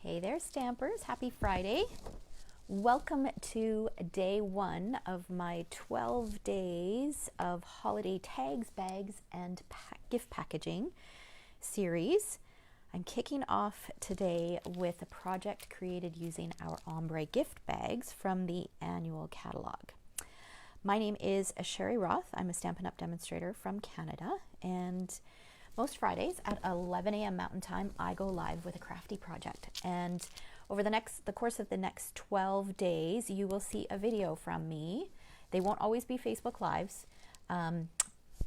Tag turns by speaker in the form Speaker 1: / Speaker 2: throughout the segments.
Speaker 1: Hey there, Stampers. Happy Friday. Welcome to day one of my 12 days of holiday tags, bags, and gift packaging series. I'm kicking off today with a project created using our Ombre gift bags from the annual catalog. My name is Sherry Roth. I'm a Stampin' Up! Demonstrator from Canada, and most Fridays at 11 a.m. Mountain Time, I go live with a crafty project. And over the course of the next 12 days, you will see a video from me. They won't always be Facebook Lives,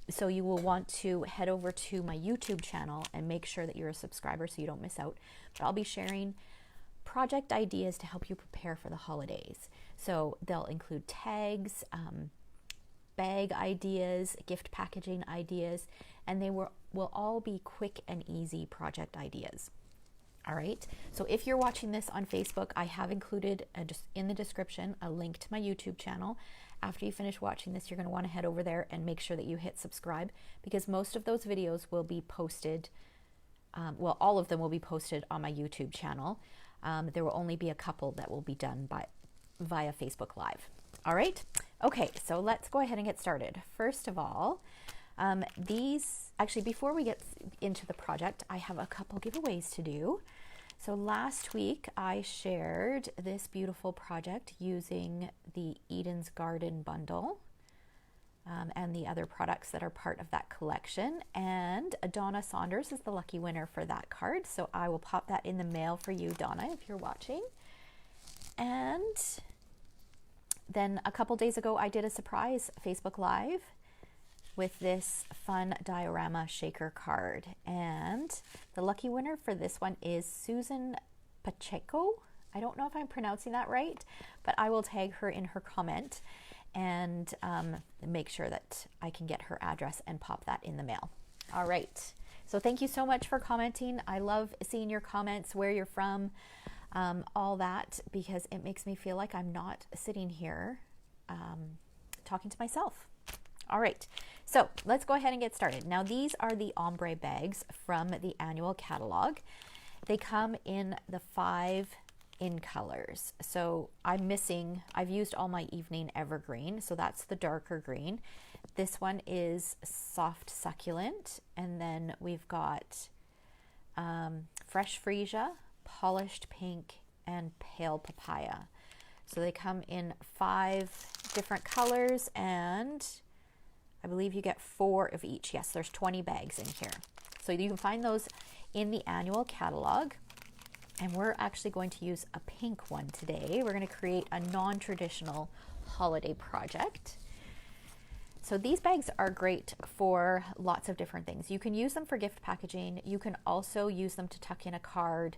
Speaker 1: so you will want to head over to my YouTube channel and make sure that you're a subscriber so you don't miss out. But I'll be sharing project ideas to help you prepare for the holidays. So they'll include tags, bag ideas, gift packaging ideas, and they will all be quick and easy project ideas. All right, so if you're watching this on Facebook, I have included just in the description a link to my YouTube channel. After you finish watching this, you're going to want to head over there and make sure that you hit subscribe, because most of those videos will be posted, all of them will be posted on my YouTube channel. There will only be a couple that will be done via Facebook Live. All right, okay, so let's go ahead and get started. First of all, before we get into the project, I have a couple giveaways to do. So last week I shared this beautiful project using the Eden's Garden bundle and the other products that are part of that collection. And Donna Saunders is the lucky winner for that card. So I will pop that in the mail for you, Donna, if you're watching. And then a couple days ago, I did a surprise Facebook Live with this fun diorama shaker card. And the lucky winner for this one is Susan Pacheco. I don't know if I'm pronouncing that right, but I will tag her in her comment and make sure that I can get her address and pop that in the mail. All right, so thank you so much for commenting. I love seeing your comments, where you're from, all that, because it makes me feel like I'm not sitting here talking to myself. All right, so let's go ahead and get started. Now, these are the Ombre bags from the annual catalog. They come in the 5 in colors. So I've used all my evening evergreen, so that's the darker green. This one is soft succulent, and then we've got fresh freesia, polished pink, and pale papaya. So they come in 5 different colors, and I believe you get 4 of each. Yes, there's 20 bags in here. So you can find those in the annual catalog. And we're actually going to use a pink one today. We're going to create a non-traditional holiday project. So these bags are great for lots of different things. You can use them for gift packaging. You can also use them to tuck in a card.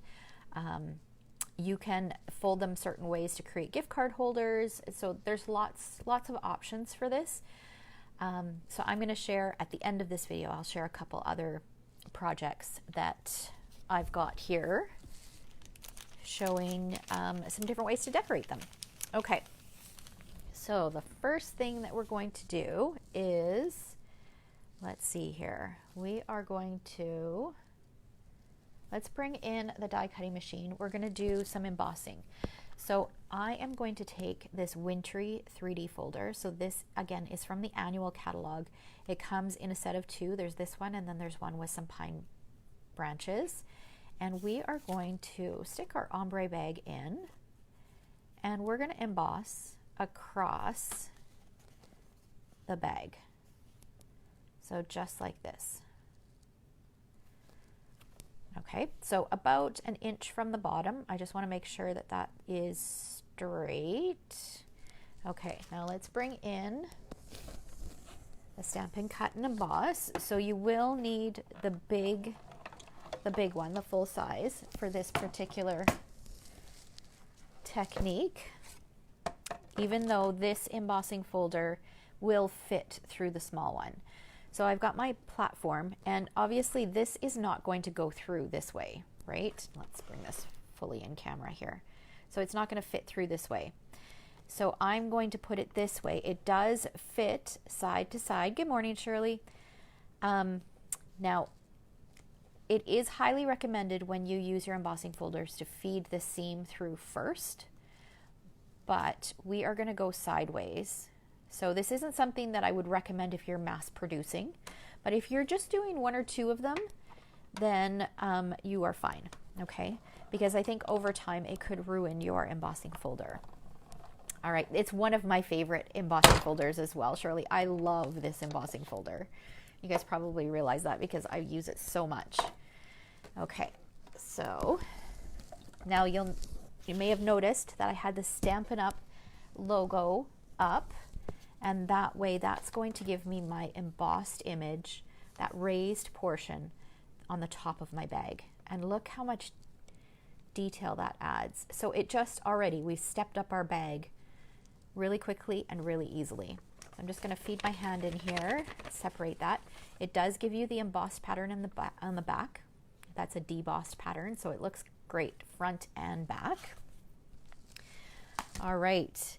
Speaker 1: You can fold them certain ways to create gift card holders. So there's lots of options for this. So I'm going to share at the end of this video, I'll share a couple other projects that I've got here showing some different ways to decorate them. Okay, so the first thing that we're going to do is, let's see here, let's bring in the die cutting machine. We're going to do some embossing. So I am going to take this wintry 3D folder. So this, again, is from the annual catalog. It comes in a set of 2. There's this one, and then there's one with some pine branches. And we are going to stick our ombre bag in, and we're going to emboss across the bag. So just like this. Okay, so about an inch from the bottom. I just want to make sure that that is straight. Okay, now let's bring in the Stampin' Cut and Emboss. So you will need the big one, the full size, for this particular technique, even though this embossing folder will fit through the small one. So I've got my platform, and obviously this is not going to go through this way, right? Let's bring this fully in camera here. So it's not going to fit through this way. So I'm going to put it this way. It does fit side to side. Good morning, Shirley. Now, it is highly recommended when you use your embossing folders to feed the seam through first, but we are going to go sideways. So this isn't something that I would recommend if you're mass producing, but if you're just doing 1 or 2 of them, then you are fine, okay? Because I think over time it could ruin your embossing folder. All right, it's one of my favorite embossing folders as well, Shirley. I love this embossing folder. You guys probably realize that because I use it so much. Okay, so now you may have noticed that I had the Stampin' Up! Logo up, and that way that's going to give me my embossed image, that raised portion on the top of my bag. And look how much detail that adds. So it just already, we've stepped up our bag really quickly and really easily. So I'm just going to feed my hand in here, separate that. It does give you the embossed pattern in on the back. That's a debossed pattern, so it looks great front and back. All right,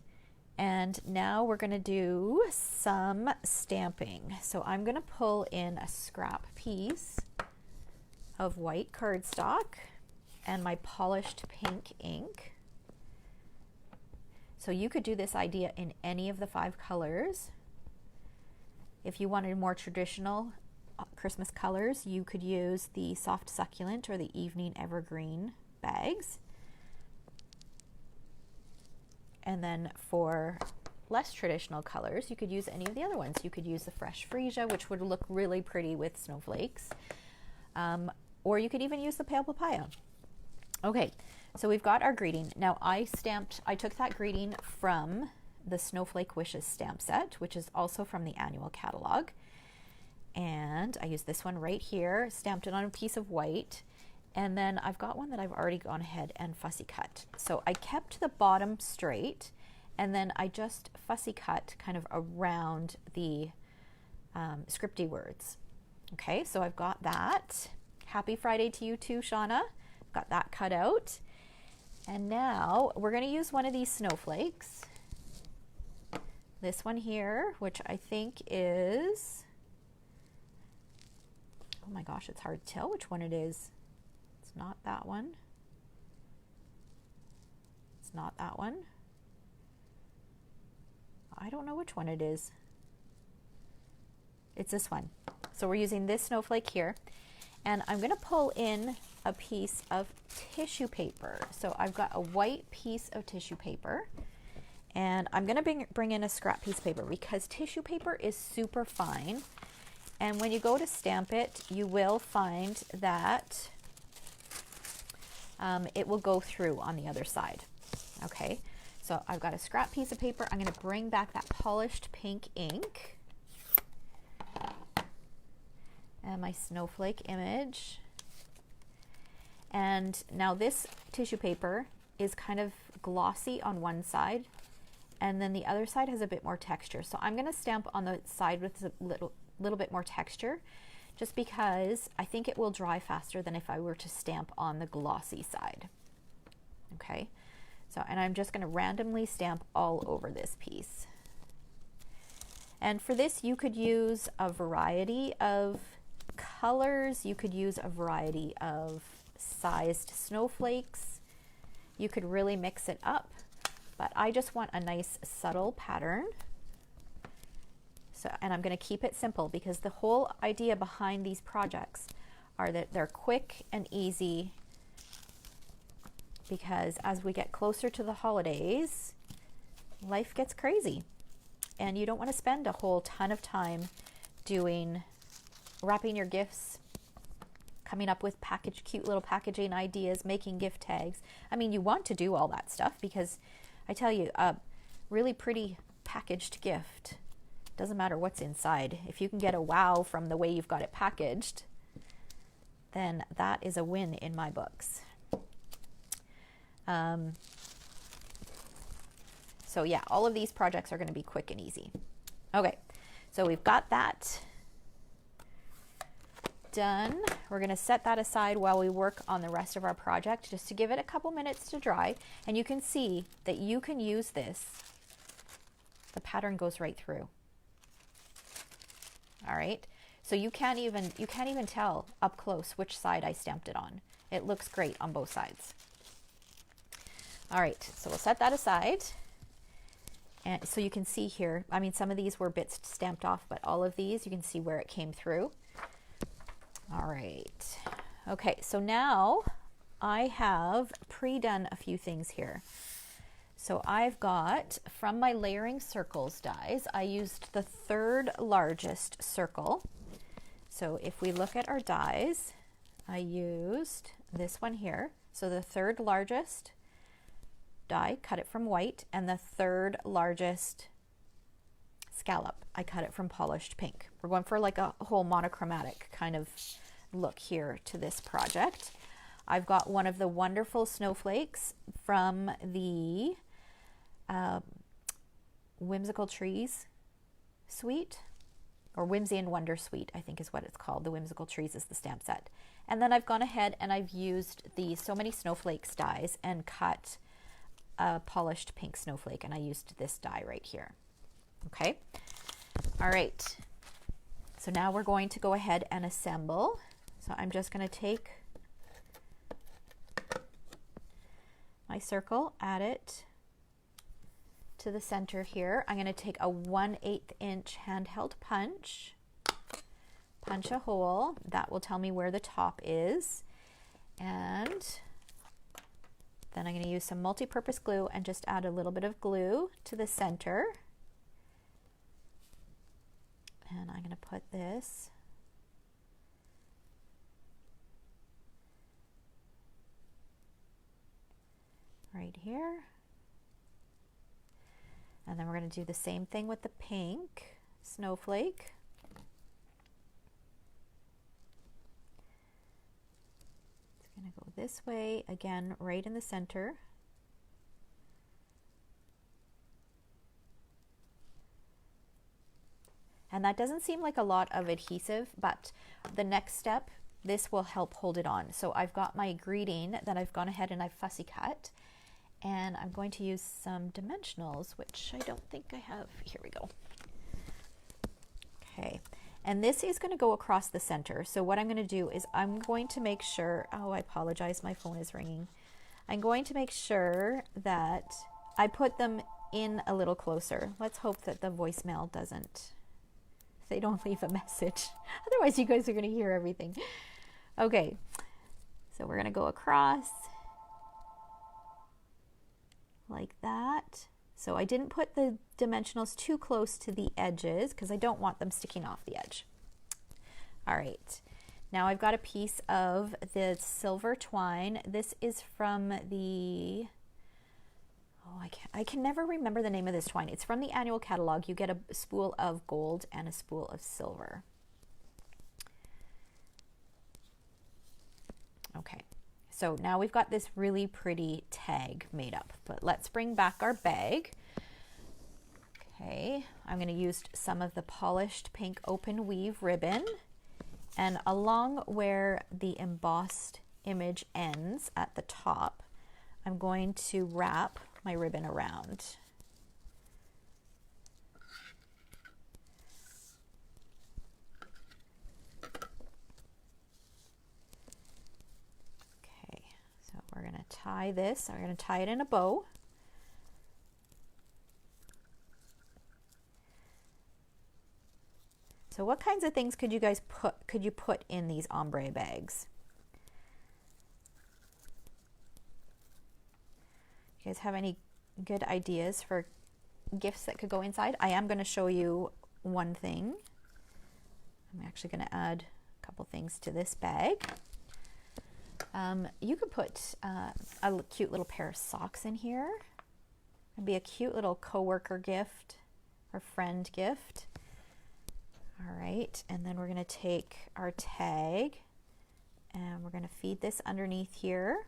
Speaker 1: and now we're going to do some stamping. So I'm going to pull in a scrap piece of white cardstock and my polished pink ink. So you could do this idea in any of the 5 colors. If you wanted more traditional Christmas colors, you could use the soft succulent or the evening evergreen bags. And then for less traditional colors, you could use any of the other ones. You could use the fresh freesia, which would look really pretty with snowflakes. Or you could even use the pale papaya. Okay, so we've got our greeting. Now I took that greeting from the Snowflake Wishes stamp set, which is also from the annual catalog. And I used this one right here, stamped it on a piece of white. And then I've got one that I've already gone ahead and fussy cut. So I kept the bottom straight, and then I just fussy cut kind of around the scripty words. Okay, so I've got that. Happy Friday to you too, Shauna. Got that cut out. And now we're going to use one of these snowflakes. This one here, which I think is, oh my gosh, it's hard to tell which one it is. It's not that one. It's not that one. I don't know which one it is. It's this one. So we're using this snowflake here. And I'm going to pull in a piece of tissue paper. So I've got a white piece of tissue paper, and I'm going to bring in a scrap piece of paper because tissue paper is super fine. And when you go to stamp it, you will find that it will go through on the other side. Okay, so I've got a scrap piece of paper. I'm going to bring back that polished pink ink and my snowflake image. And now this tissue paper is kind of glossy on one side, and then the other side has a bit more texture. So I'm going to stamp on the side with a little bit more texture, just because I think it will dry faster than if I were to stamp on the glossy side. Okay, so, and I'm just going to randomly stamp all over this piece. And for this, you could use a variety of colors. You could use a variety of sized snowflakes. You could really mix it up, but I just want a nice subtle pattern. So, and I'm going to keep it simple because the whole idea behind these projects are that they're quick and easy, because as we get closer to the holidays, life gets crazy and you don't want to spend a whole ton of time wrapping your gifts, coming up with cute little packaging ideas, making gift tags. I mean, you want to do all that stuff because I tell you, a really pretty packaged gift, doesn't matter what's inside. If you can get a wow from the way you've got it packaged, then that is a win in my books. So yeah, all of these projects are going to be quick and easy. Okay, so we've got that done. We're going to set that aside while we work on the rest of our project, just to give it a couple minutes to dry. And you can see that you can use this. The pattern goes right through. All right, So you can't even tell up close which side I stamped it on. It looks great on both sides. All right, so we'll set that aside. And so you can see here, I mean, some of these were bits stamped off, but all of these, you can see where it came through. All right. Okay, so now I have pre-done a few things here. So I've got, from my layering circles dies, I used the 3rd largest circle. So if we look at our dies, I used this one here. So the 3rd largest die, cut it from white, and the 3rd largest scallop, I cut it from polished pink. We're going for like a whole monochromatic kind of look here to this project. I've got one of the wonderful snowflakes from the Whimsical Trees suite, or Whimsy and Wonder suite, I think is what it's called. The Whimsical Trees is the stamp set. And then I've gone ahead and I've used the So Many Snowflakes dies and cut a polished pink snowflake, and I used this die right here. Okay. All right. So now we're going to go ahead and assemble. So I'm just going to take my circle, add it to the center here. I'm going to take a 1/8 inch handheld punch, punch a hole. That will tell me where the top is. And then I'm going to use some multi-purpose glue and just add a little bit of glue to the center. And I'm going to put this right here. And then we're going to do the same thing with the pink snowflake. It's going to go this way, again, right in the center. And that doesn't seem like a lot of adhesive, but the next step, this will help hold it on. So I've got my greeting that I've gone ahead and I've fussy cut. And I'm going to use some dimensionals, which I don't think I have. Here we go. Okay, and this is going to go across the center. So what I'm going to do is I'm going to make sure, oh, I apologize, my phone is ringing. I'm going to make sure that I put them in a little closer. Let's hope that the voicemail doesn't, they don't leave a message. Otherwise you guys are going to hear everything. Okay, so we're going to go across like that. So I didn't put the dimensionals too close to the edges because I don't want them sticking off the edge. All right, now I've got a piece of the silver twine. This is from the, oh, I can never remember the name of this twine. It's from the annual catalog. You get a spool of gold and a spool of silver. Okay. So now we've got this really pretty tag made up, but let's bring back our bag. Okay, I'm going to use some of the polished pink open weave ribbon, and along where the embossed image ends at the top, I'm going to wrap my ribbon around. We're going to tie this, we're going to tie it in a bow. So what kinds of things could you guys put in these ombre bags? You guys have any good ideas for gifts that could go inside? I am going to show you one thing. I'm actually going to add a couple things to this bag. You could put a cute little pair of socks in here. It'd be a cute little coworker gift or friend gift. All right, and then we're going to take our tag and we're going to feed this underneath here,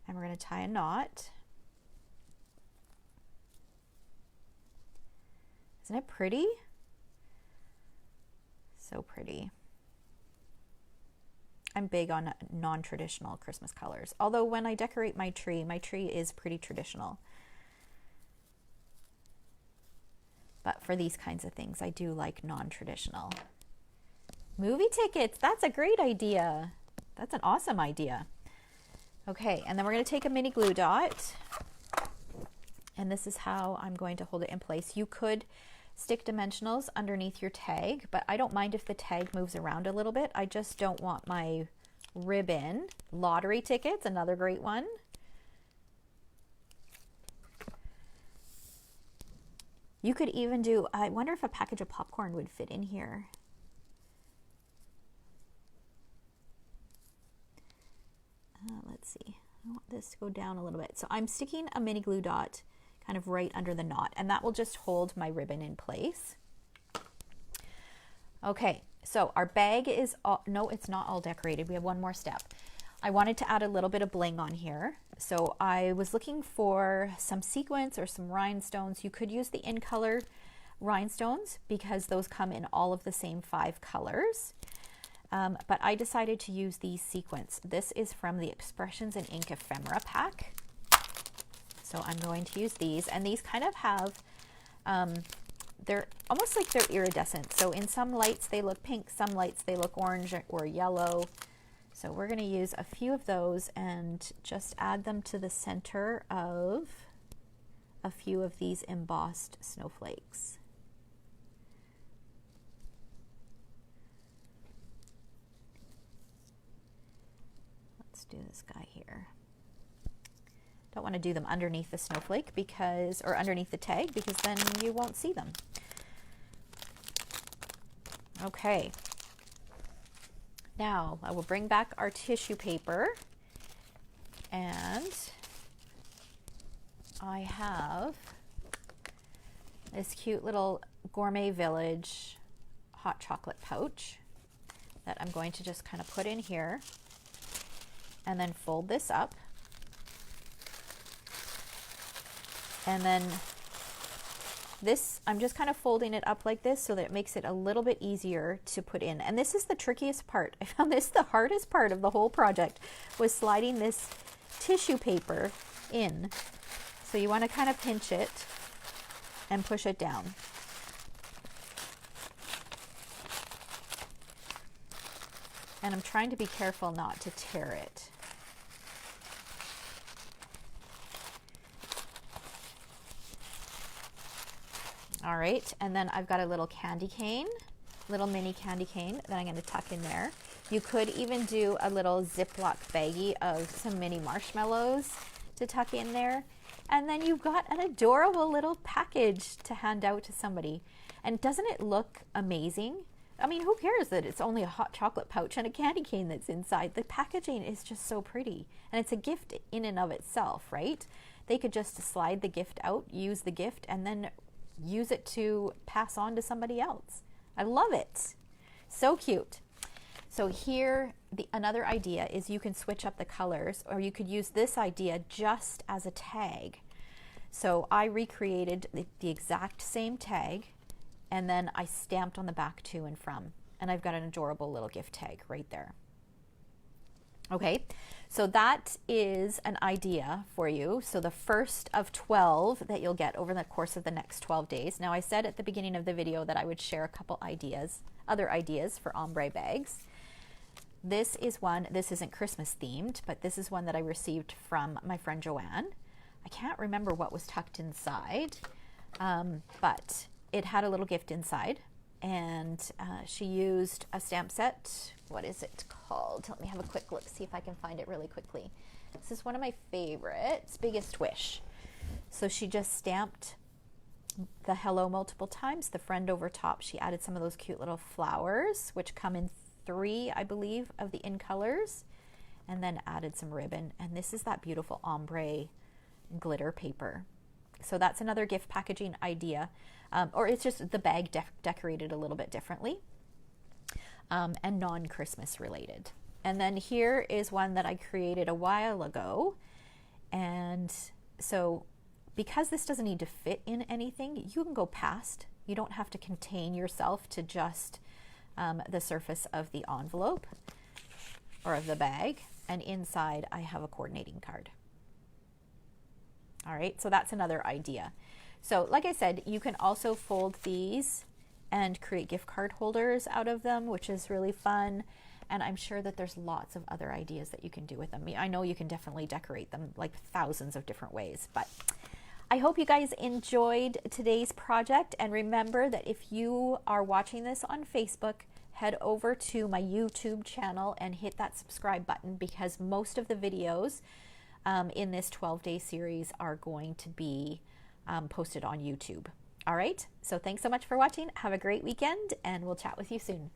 Speaker 1: and we're going to tie a knot. Isn't it pretty? So pretty. I'm big on non-traditional Christmas colors. Although when I decorate my tree is pretty traditional. But for these kinds of things, I do like non-traditional. Movie tickets, that's a great idea. That's an awesome idea. Okay, and then we're going to take a mini glue dot, and this is how I'm going to hold it in place. You could stick dimensionals underneath your tag, but I don't mind if the tag moves around a little bit. I just don't want my ribbon. Lottery tickets, another great one. You could even do, I wonder if a package of popcorn would fit in here. Let's see, I want this to go down a little bit. So I'm sticking a mini glue dot kind of right under the knot, and that will just hold my ribbon in place. Okay, so our bag is all, no, it's not all decorated. We have one more step. I wanted to add a little bit of bling on here. So I was looking for some sequins or some rhinestones. You could use the in color rhinestones because those come in all of the same 5 colors. But I decided to use these sequins. This is from the Expressions in Ink Ephemera pack. So I'm going to use these, and these kind of have, they're almost like they're iridescent. So in some lights they look pink, some lights they look orange or yellow. So we're going to use a few of those and just add them to the center of a few of these embossed snowflakes. Let's do this guy here. Don't want to do them underneath the snowflake because, or underneath the tag, because then you won't see them. Okay. Now I will bring back our tissue paper, and I have this cute little Gourmet Village hot chocolate pouch that I'm going to just kind of put in here and then fold this up. And then this, I'm just kind of folding it up like this so that it makes it a little bit easier to put in. And this is the trickiest part. I found this the hardest part of the whole project, was sliding this tissue paper in. So you want to kind of pinch it and push it down. And I'm trying to be careful not to tear it. All right, and then I've got a little candy cane, little mini candy cane that I'm going to tuck in there. You could even do a little Ziploc baggie of some mini marshmallows to tuck in there. And then you've got an adorable little package to hand out to somebody. And doesn't it look amazing? I mean, who cares that it's only a hot chocolate pouch and a candy cane that's inside? The packaging is just so pretty. And it's a gift in and of itself, right? They could just slide the gift out, use the gift, and then use it to pass on to somebody else. I love it. So cute. So here, another idea is you can switch up the colors, or you could use this idea just as a tag. So I recreated the exact same tag, and then I stamped on the back to and from. And I've got an adorable little gift tag right there. Okay, so that is an idea for you. So the first of 12 that you'll get over the course of the next 12 days. Now I said at the beginning of the video that I would share a couple ideas, other ideas for ombre bags. This is one, this isn't Christmas themed, but this is one that I received from my friend Joanne. I can't remember what was tucked inside, but it had a little gift inside. And she used a stamp set. What is it called? Let me have a quick look, see if I can find it really quickly. This is one of my favorites, Biggest Wish. So she just stamped the hello multiple times, the friend over top. She added some of those cute little flowers, which come in 3, I believe, of the in colors, and then added some ribbon. And this is that beautiful ombre glitter paper. So that's another gift packaging idea. Or it's just the bag decorated a little bit differently, and non-Christmas related. And then here is one that I created a while ago. And so because this doesn't need to fit in anything, you can go past. You don't have to contain yourself to just the surface of the envelope or of the bag. And inside I have a coordinating card. All right, so that's another idea. So like I said, you can also fold these and create gift card holders out of them, which is really fun. And I'm sure that there's lots of other ideas that you can do with them. I know you can definitely decorate them like thousands of different ways, but I hope you guys enjoyed today's project. And remember that if you are watching this on Facebook, head over to my YouTube channel and hit that subscribe button, because most of the videos in this 12-day series are going to be posted on YouTube. All right, so thanks so much for watching. Have a great weekend, and we'll chat with you soon.